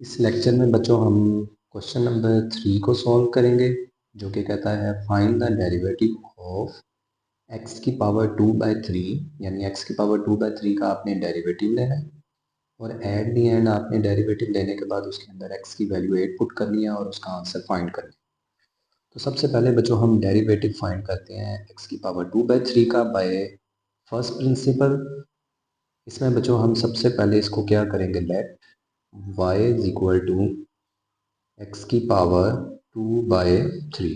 इस लेक्चर में बच्चों हम क्वेश्चन नंबर 3 को सॉल्व करेंगे, जो कि कहता है find the derivative of x की पावर 2/3, यानी x की पावर 2/3 का आपने डेरिवेटिव लेना है और एट दी एंड आपने डेरिवेटिव लेने के बाद उसके अंदर x की वैल्यू 8 पुट करनी है और उसका आंसर फाइंड करना है। तो सबसे पहले बच्चों हम डेरिवेटिव फाइंड करते हैं x की पावर 2/3 का बाय फर्स्ट प्रिंसिपल। इसमें बच्चों हम सबसे पहले इसको क्या करेंगे, let y is equal to x की पावर 2/3।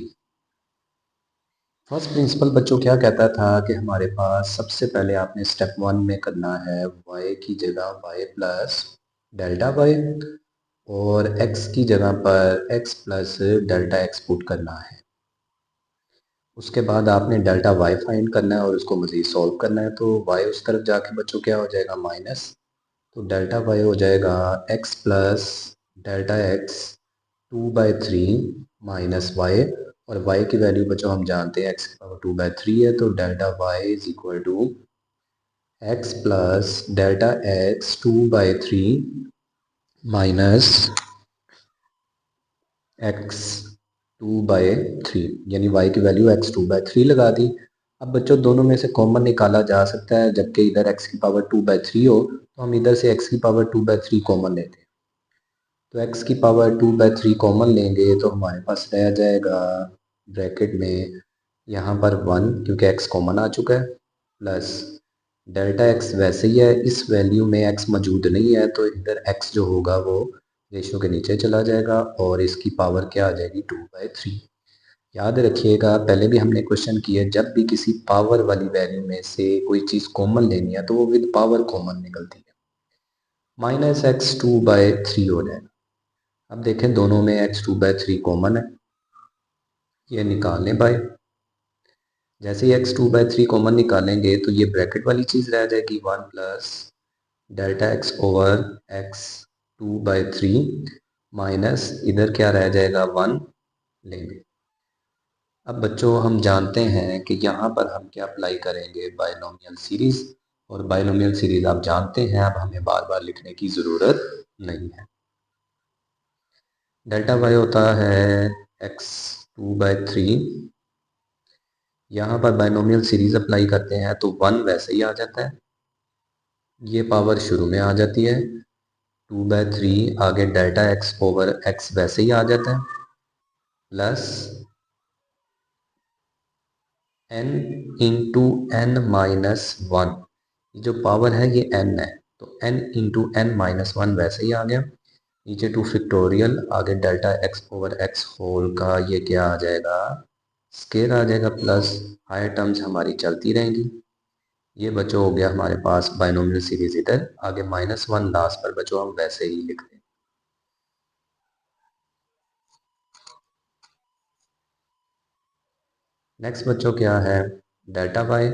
फर्स्ट प्रिंसिपल बच्चों क्या कहता था कि हमारे पास सबसे पहले आपने स्टेप 1 में करना है y की जगह y प्लस डेल्टा y और x की जगह पर x plus delta x put करना है। उसके बाद आपने डेल्टा y फाइंड करना है और उसको मज़ीद सॉल्व करना है। तो y उस तरफ जाके बच्चों क्या हो जाएगा, माइनस, तो डेल्टा y हो जाएगा x plus delta x 2/3 minus y, और y की वैल्यू बच्चों हम जानते हैं x की पावर 2/3 है, तो delta y is equal to x plus delta x 2/3 minus x 2/3, यानी y की वैल्यू x 2/3 लगा दी। अब बच्चों दोनों में से कॉमन निकाला जा सकता है, जबकि इधर x की पावर 2/3 हो तो हम इधर से x की पावर 2/3 कॉमन लेते हैं। तो x की पावर 2/3 कॉमन लेंगे तो हमारे पास रह जाएगा ब्रैकेट में यहाँ पर 1, क्योंकि x कॉमन आ चुका है, प्लस डेल्टा x वैसे ही है, इस वैल्यू में x मौजूद नहीं है तो इधर x जो होगा वो रेशो के नीचे चला जाएगा और इसकी पावर क्या आ जाएगी, 2/3। याद रखिएगा, पहले भी हमने क्वेश्चन किया, जब भी किसी पावर वाली वैल्यू में से कोई चीज़ कॉमन लेनी है तो वो विद पावर कॉमन निकलती है। माइनस x 2/3 हो जाएगा। अब देखें दोनों में x 2/3 कॉमन है, ये निकाल लें बाय। जैसे ही x 2/3 कॉमन निकालेंगे तो ये ब्रैकेट वाली चीज़ रह जाएगी 1 plus delta x over x 2/3 minus इधर क्या रह जाएगा, 1 लेंगे। अब बच्चों हम जानते हैं कि यहाँ पर हम क्या अप्लाई करेंगे, बायनोमियल सीरीज़, और बायनोमियल सीरीज़ आप जानते हैं, अब हमें बार बार लिखने की ज़रूरत नहीं है। डेल्टा y होता है x 2/3, यहाँ पर बायनोमियल सीरीज़ अप्लाई करते हैं तो 1 वैसे ही आ जाता है, ये पावर शुरू में आ जाती है, 2/3 आगे डेल्टा x ओवर x वैसे ही आ जाता है, plus n into n minus 1, जो पावर है ये n है, तो n इंटू n माइनस 1 वैसे ही आ गया, नीचे 2 फैक्टोरियल, आगे delta x over x whole का ये क्या आ जाएगा, स्केयर आ जाएगा, प्लस हायर टर्म्स हमारी चलती रहेंगी। ये बच्चों हो गया हमारे पास बायनोमियल सीरीज, इधर आगे -1 लास्ट पर बच्चों हम वैसे ही लिखते हैं। नेक्स्ट बच्चों क्या है, डेल्टा y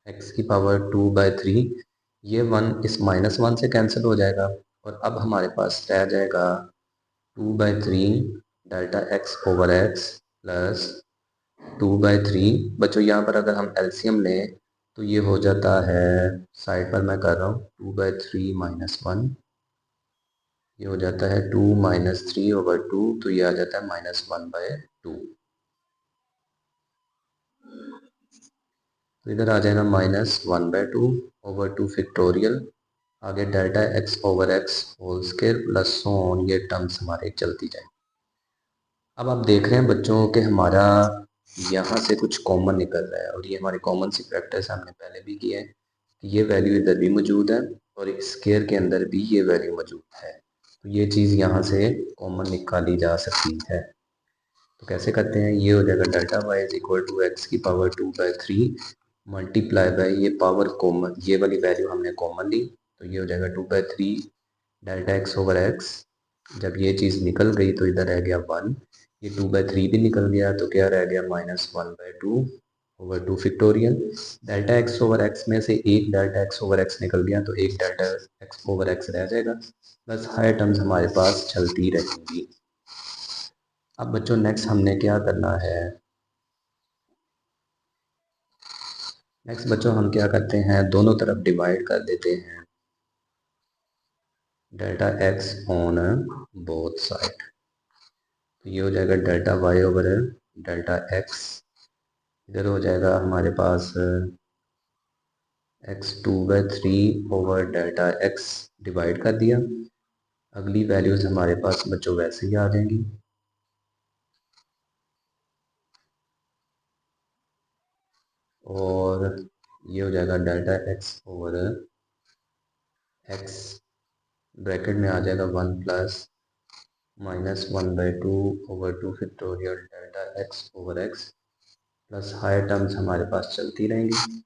x की पावर 2/3, ये 1 इस -1 से कैंसिल हो जाएगा और अब हमारे पास रह जाएगा 2/3 delta x over x plus 2/3। बच्चों यहाँ पर अगर हम एलसीएम लें तो ये हो जाता है, साइड पर मैं कर रहा हूँ, 2/3 माइनस 1, ये हो जाता है 2 माइनस 3 ओवर 2, तो ये आ जाता है -1/2। तो इधर आ जाएगा -1/2 ओवर 2 फैक्टोरियल, आगे delta x over x whole square plus so on, ये टर्म्स हमारे चलती जाए। अब आप देख रहे हैं बच्चों कि हमारा यहाँ से कुछ कॉमन निकल रहा है, और ये हमारी कॉमन सी प्रैक्टिस हमने पहले भी की है कि ये वैल्यू इधर भी मौजूद है और इस स्केयर के अंदर भी ये वैल्यू मौजूद है, तो ये चीज़ यहाँ से कॉमन निकाली जा सकती है। तो कैसे करते हैं, ये हो जाएगा delta y is equal to x की पावर 2/3 मल्टीप्लाई बाई ये पावर कॉमन, ये वाली वैल्यू हमने कॉमन ली, तो ये हो जाएगा 2/3 डेल्टा x ओवर x। जब ये चीज़ निकल गई तो इधर रह गया 1, ये 2/3 भी निकल गया तो क्या रह गया, -1/2 over 2 factorial. Delta x over x में से एक डेल्टा x ओवर x निकल गया तो एक डेल्टा x ओवर x रह जाएगा, बस हायर टर्म्स हमारे पास चलती रहेंगी। अब बच्चों नेक्स्ट हमने क्या करना है, नेक्स्ट बच्चों हम क्या करते हैं, दोनों तरफ डिवाइड कर देते हैं। Delta x on both side. तो ये हो जाएगा delta y over delta x, इधर हो जाएगा हमारे पास x2/3 over delta x divide कर दिया। अगली वैल्यूज़ हमारे पास बच्चों वैसे ही आ जाएंगी। और ये हो जाएगा delta x over x, bracket में आ जाएगा 1 plus -1/2 over 2 factorial delta x over x, plus higher terms हमारे पास चलती रहेंगी।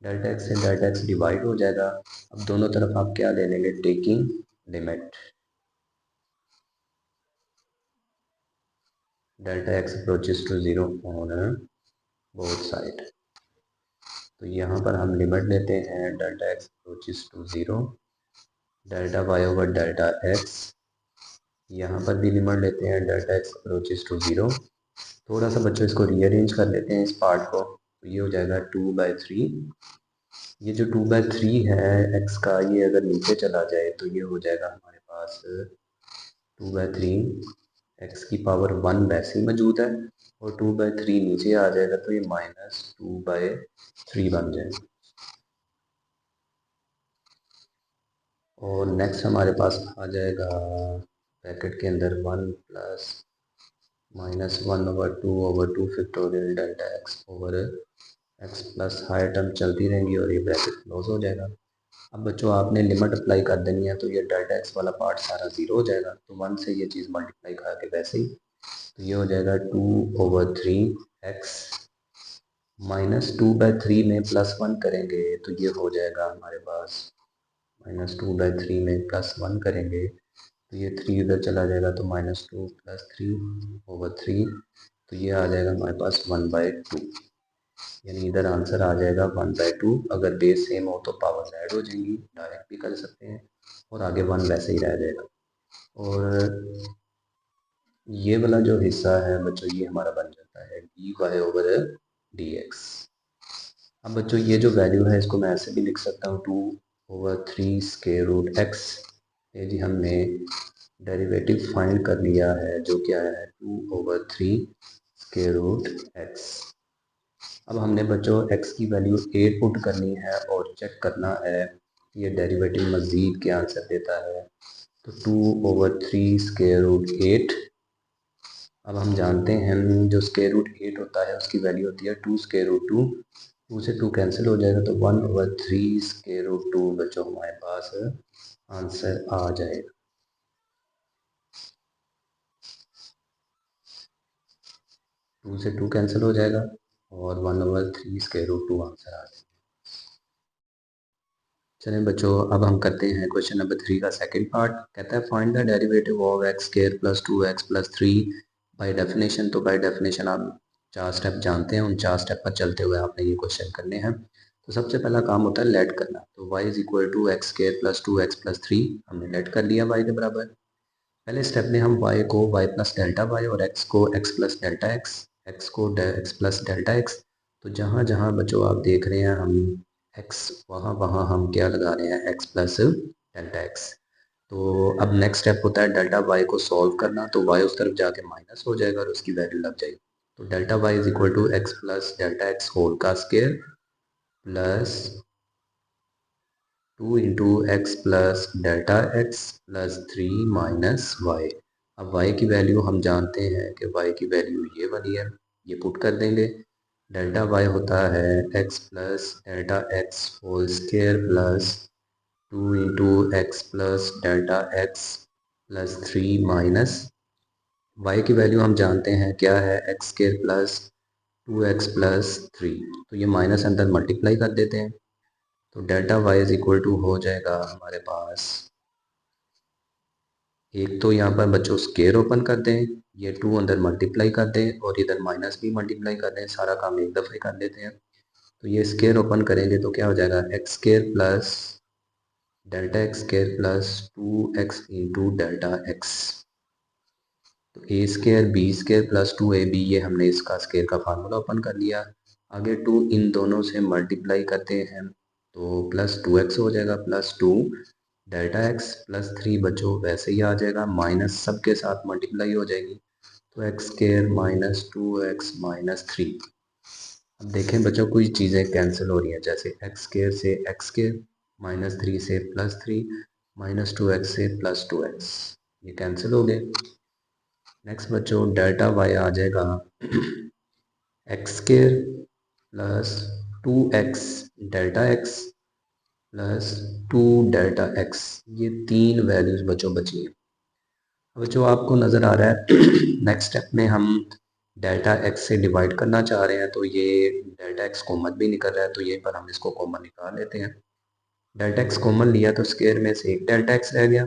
डेल्टा एक्स से डेल्टा एक्स डिवाइड हो जाएगा। अब दोनों तरफ आप क्या ले लेंगे, taking limit. Delta x approaches to 0 on both side. तो यहाँ पर हम लिमिट लेते हैं delta x approaches to 0, delta y over delta x, यहाँ पर भी लिमिट लेते हैं डेल्टा एक्स अप्रोचेस टू 0। थोड़ा सा बच्चों इसको रीअरेंज कर लेते हैं इस पार्ट को, तो ये हो जाएगा 2/3। ये जो 2/3 है एक्स का, ये अगर नीचे चला जाए तो ये हो जाएगा हमारे पास 2/3, एक्स की पावर 1 वैसे ही मौजूद है, और 2/3 नीचे आ जाएगा तो ये -2/3 बन जाएगा। और नेक्स्ट हमारे पास आ जाएगा ब्रैकेट के अंदर 1 plus -1/2/2 factorial delta x over x, plus higher term चलती रहेंगी और ये ब्रैकेट क्लोज हो जाएगा। अब बच्चों आपने लिमिट अप्लाई कर देनी है, तो ये डेल्टा एक्स वाला पार्ट सारा 0 हो जाएगा, तो 1 से ये चीज़ मल्टीप्लाई करके वैसे ही, तो ये हो जाएगा 2/3 एक्स, -2/3 में +1 करेंगे तो ये हो जाएगा हमारे पास, -2/3 में +1 करेंगे तो ये 3 इधर चला जाएगा, तो -2 + 3/3, तो ये आ जाएगा हमारे पास 1/2, यानी इधर आंसर आ जाएगा 1/2। अगर बेस सेम हो तो पावर ऐड हो जाएंगी, डायरेक्ट भी कर सकते हैं, और आगे 1 वैसे ही रह जाएगा। और ये वाला जो हिस्सा है बच्चों, ये हमारा बन जाता है dy/dx। अब बच्चों ये जो वैल्यू है इसको मैं ऐसे भी लिख सकता हूँ 2/3 स्क्वायर रूट एक्स। ये जी हमने डेरिवेटिव फाइंड कर लिया है, जो क्या है 2/3 स्क्वायर रूट एक्स। अब हमने बच्चों x की वैल्यू 8 पुट करनी है और चेक करना है ये डेरिवेटिव मज़ीद क्या आंसर देता है। तो 2/3 स्क्वायर रूट 8, अब हम जानते हैं जो स्क्वायर रूट 8 होता है उसकी वैल्यू होती है 2 स्क्वायर रूट 2, 2 से 2 कैंसिल हो जाएगा, तो 1/3 स्क्वायर रूट 2 बच्चों हमारे पास आंसर आ जाएगा। 2 से 2 कैंसिल हो जाएगा और 1/3 स्क्वायर रूट 2 आंसर आ जाएगा। चलें बच्चों, अब हम करते हैं क्वेश्चन नंबर 3 का सेकंड पार्ट। कहता है find the derivative of x square plus 2x plus 3 by definition. तो बाय डेफिनेशन आप 4 स्टेप जानते हैं, उन 4 स्टेप पर चलते हुए आपने ये क्वेश्चन करने हैं। तो सबसे पहला काम होता है लेट करना। तो y is equal to x square plus 2x plus 3 हमने लेट कर लिया y के बराबर। पहले स्टेप में हम y को y प्लस डेल्टा y और x को x प्लस डेल्टा x को x प्लस डेल्टा x। तो जहाँ जहाँ बच्चों आप देख रहे हैं हम x, वहाँ वहाँ हम क्या लगा रहे हैं x प्लस डेल्टा x। तो अब नेक्स्ट स्टेप होता है डेल्टा y को सॉल्व करना। तो y उस तरफ जाके माइनस हो जाएगा और उसकी वैल्यू लग जाएगी। तो delta y is equal to x plus delta x whole का square plus 2 into x plus delta x plus 3 minus y. अब y की वैल्यू हम जानते हैं कि y की वैल्यू ये वाली है, ये पुट कर देंगे। डेल्टा y होता है x plus delta x whole square plus 2 into x plus delta x plus 3 minus y की वैल्यू हम जानते हैं क्या है, x square plus 2x plus 3। तो ये माइनस अंदर मल्टीप्लाई कर देते हैं, तो delta y is equal to हो जाएगा हमारे पास, एक तो यहाँ पर बच्चों स्क्वायर ओपन कर दें, ये 2 अंदर मल्टीप्लाई कर दें और इधर माइनस भी मल्टीप्लाई कर दें, सारा काम एक दफ़े कर देते हैं। तो ये स्क्वायर ओपन करेंगे तो क्या हो जाएगा, x square plus delta x square plus 2x into delta x. तो a square b square plus 2ab, ये हमने इसका स्क्वायर का फार्मूला ओपन कर लिया। आगे 2 इन दोनों से मल्टीप्लाई करते हैं तो प्लस 2x हो जाएगा प्लस 2 डेल्टा एक्स प्लस 3 बच्चों वैसे ही आ जाएगा, माइनस सबके साथ मल्टीप्लाई हो जाएगी, तो x square minus 2x minus 3। अब देखें बच्चों कुछ चीज़ें कैंसिल हो रही हैं, जैसे एक्स स्केयर से एक्स स्केयर, माइनस 3 से प्लस 3, माइनस 2x से प्लस 2x, ये कैंसिल हो गए। नेक्स्ट बच्चों डेल्टा वाई आ जाएगा x square plus 2x delta x plus 2 delta x, ये तीन वैल्यूज बच्चों बची हैं। बच्चों आपको नज़र आ रहा है नेक्स्ट स्टेप में हम डेल्टा एक्स से डिवाइड करना चाह रहे हैं, तो ये डेल्टा एक्स कॉमन भी निकल रहा है, तो ये पर हम इसको कॉमन निकाल लेते हैं। डेल्टा एक्स कॉमन लिया तो स्क्वायर में से एक डेल्टा एक्स रह गया,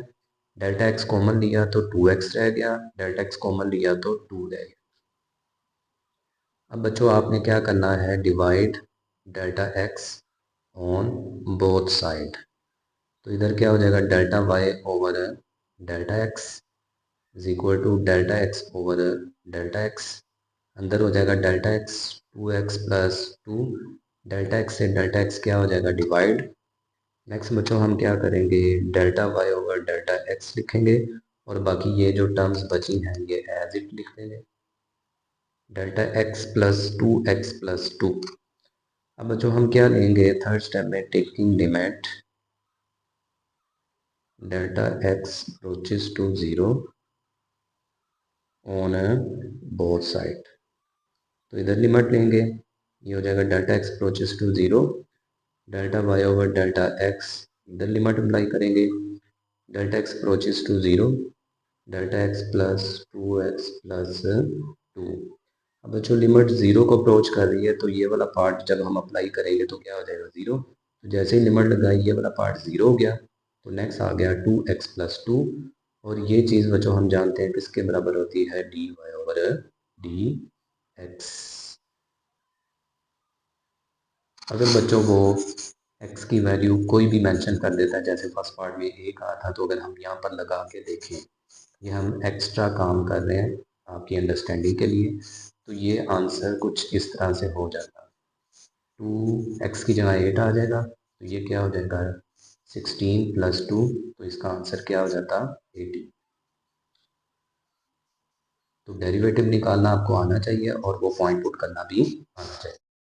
डेल्टा एक्स कॉमन लिया तो 2x रह गया, डेल्टा एक्स कॉमन लिया तो 2 रह गया। अब बच्चों आपने क्या करना है, divide delta x on both side, तो इधर क्या हो जाएगा, delta y over delta x is equal to delta x over delta x, अंदर हो जाएगा delta x 2x plus 2, delta x से डेल्टा एक्स क्या हो जाएगा, डिवाइड। नेक्स्ट बच्चों हम क्या करेंगे, delta y over delta x लिखेंगे और बाकी ये जो टर्म्स बची हैं ये एज इट लिख देंगे, delta x plus 2x plus 2। अब बच्चों हम क्या लेंगे, थर्ड स्टेप में taking limit delta x approaches to 0 on both side, तो इधर लिमिट लेंगे, ये हो जाएगा delta x approaches to 0, delta y over delta x, इधर लिमिट अप्लाई करेंगे, delta x approaches to 0, delta x plus 2x plus 2। अब बच्चों लिमिट 0 को अप्रोच कर रही है, तो ये वाला पार्ट जब हम अप्लाई करेंगे तो क्या हो जाएगा, 0। तो जैसे ही लिमिट लगाई ये वाला पार्ट 0 हो गया, तो नेक्स्ट आ गया 2x प्लस 2, और ये चीज़ बच्चों हम जानते हैं किसके बराबर होती है, dy ओवर dx। अगर बच्चों को x की वैल्यू कोई भी मेंशन कर देता है, जैसे फर्स्ट पार्ट में 1 आया था, तो अगर हम यहाँ पर लगा के देखें, ये हम एक्स्ट्रा काम कर रहे हैं आपकी अंडरस्टैंडिंग के लिए, तो ये आंसर कुछ इस तरह से हो जाता है, 2x की जगह 8 आ जाएगा, तो ये क्या हो जाएगा 16 प्लस 2, तो इसका आंसर क्या हो जाता 80। तो डेरिवेटिव निकालना आपको आना चाहिए और वो पॉइंट पुट करना भी आना चाहिए।